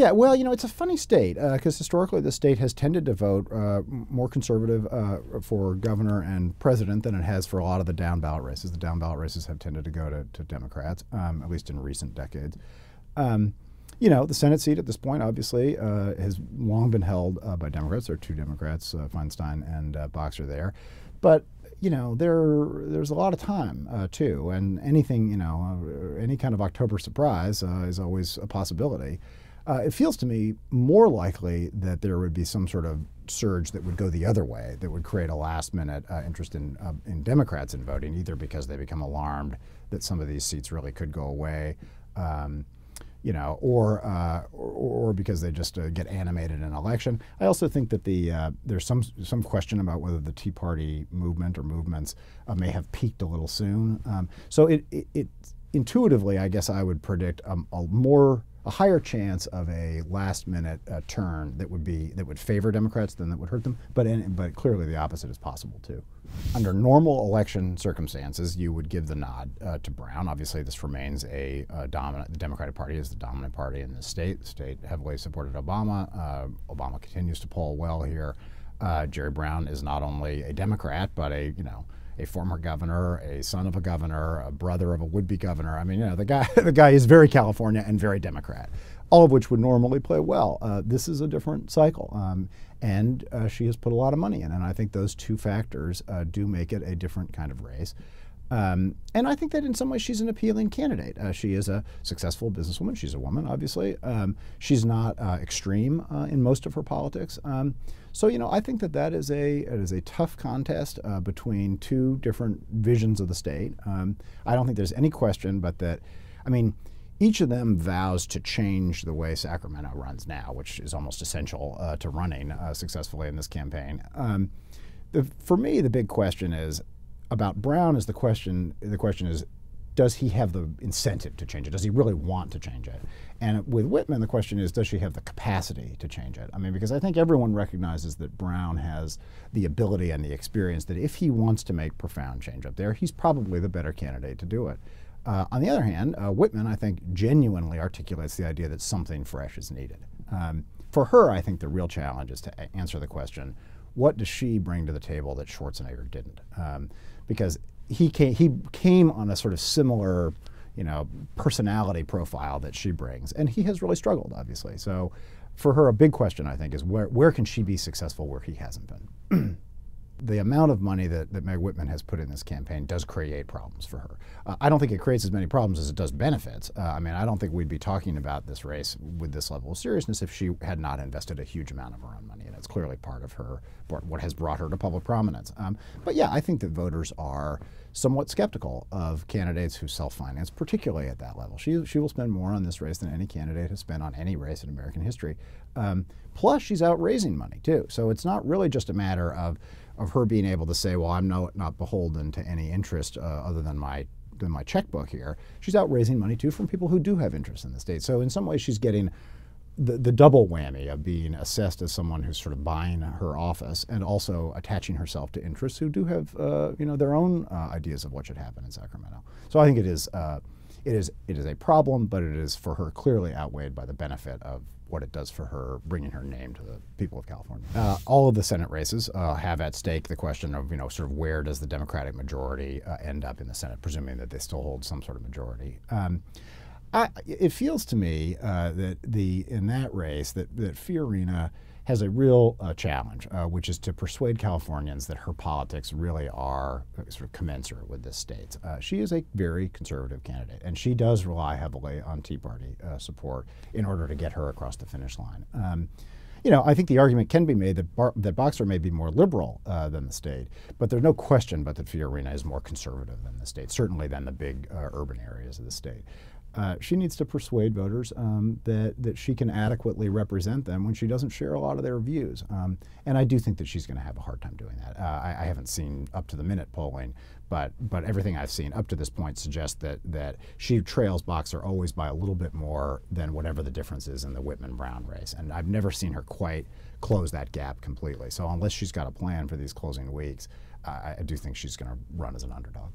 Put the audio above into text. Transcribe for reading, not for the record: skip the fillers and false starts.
Yeah, well, it's a funny state because historically the state has tended to vote more conservative for governor and president than it has for a lot of the down ballot races. The down ballot races have tended to go to Democrats, at least in recent decades. The Senate seat at this point, obviously, has long been held by Democrats. There are two Democrats, Feinstein and Boxer there. But, there's a lot of time, too. And anything, any kind of October surprise is always a possibility. It feels to me more likely that there would be some sort of surge that would go the other way, that would create a last-minute interest in Democrats in voting, either because they become alarmed that some of these seats really could go away, or because they just get animated in an election. I also think that there's some question about whether the Tea Party movement or movements may have peaked a little soon. So it intuitively, I guess I would predict a higher chance of a last-minute turn that would favor Democrats than that would hurt them. But clearly, the opposite is possible too. Under normal election circumstances, you would give the nod to Brown. Obviously, this remains a dominant. The Democratic Party is the dominant party in the state. The state heavily supported Obama. Obama continues to poll well here. Jerry Brown is not only a Democrat, but a former governor, a son of a governor, a brother of a would-be governor. I mean, the guy is very California and very Democrat, all of which would normally play well. This is a different cycle, and she has put a lot of money in, and I think those two factors do make it a different kind of race. And I think that in some ways she's an appealing candidate. She is a successful businesswoman. She's a woman, obviously. She's not extreme in most of her politics. So I think that is a tough contest between two different visions of the state. I don't think there's any question but that, each of them vows to change the way Sacramento runs now, which is almost essential to running successfully in this campaign. For me, the big question is about Brown. The question is, does he have the incentive to change it? Does he really want to change it? And with Whitman, the question is, does she have the capacity to change it? Because I think everyone recognizes that Brown has the ability and the experience that if he wants to make profound change up there, he's probably the better candidate to do it. On the other hand, Whitman, I think, genuinely articulates the idea that something fresh is needed. For her, I think the real challenge is to answer the question, what does she bring to the table that Schwarzenegger didn't? Because he came on a sort of similar, personality profile that she brings, and he has really struggled, obviously. So, for her, a big question, I think, is where can she be successful where he hasn't been? The amount of money that Meg Whitman has put in this campaign does create problems for her. I don't think it creates as many problems as it does benefits. I don't think we'd be talking about this race with this level of seriousness if she had not invested a huge amount of her own money, and it's clearly part of what has brought her to public prominence. But yeah, I think that voters are somewhat skeptical of candidates who self-finance, particularly at that level. She will spend more on this race than any candidate has spent on any race in American history. Plus, she's out raising money too. So it's not really just a matter of her being able to say, well, I'm not beholden to any interest other than my checkbook here. She's out raising money too from people who do have interest in the state. So in some ways, she's getting the double whammy of being assessed as someone who's sort of buying her office and also attaching herself to interests who do have their own ideas of what should happen in Sacramento. So I think it is a problem, but it is for her clearly outweighed by the benefit of what it does for her bringing her name to the people of California. All of the Senate races have at stake the question of sort of where does the Democratic majority end up in the Senate, presuming that they still hold some sort of majority. It feels to me that in that race that Fiorina has a real challenge, which is to persuade Californians that her politics really are sort of commensurate with this state's. She is a very conservative candidate, and she does rely heavily on Tea Party support in order to get her across the finish line. I think the argument can be made that Boxer may be more liberal than the state, but there's no question but that Fiorina is more conservative than the state, certainly than the big urban areas of the state. She needs to persuade voters that she can adequately represent them when she doesn't share a lot of their views. And I do think that she's going to have a hard time doing that. I haven't seen up-to-the-minute polling, but everything I've seen up to this point suggests that she trails Boxer always by a little bit more than whatever the difference is in the Whitman-Brown race. And I've never seen her quite close that gap completely. So unless she's got a plan for these closing weeks, I do think she's going to run as an underdog.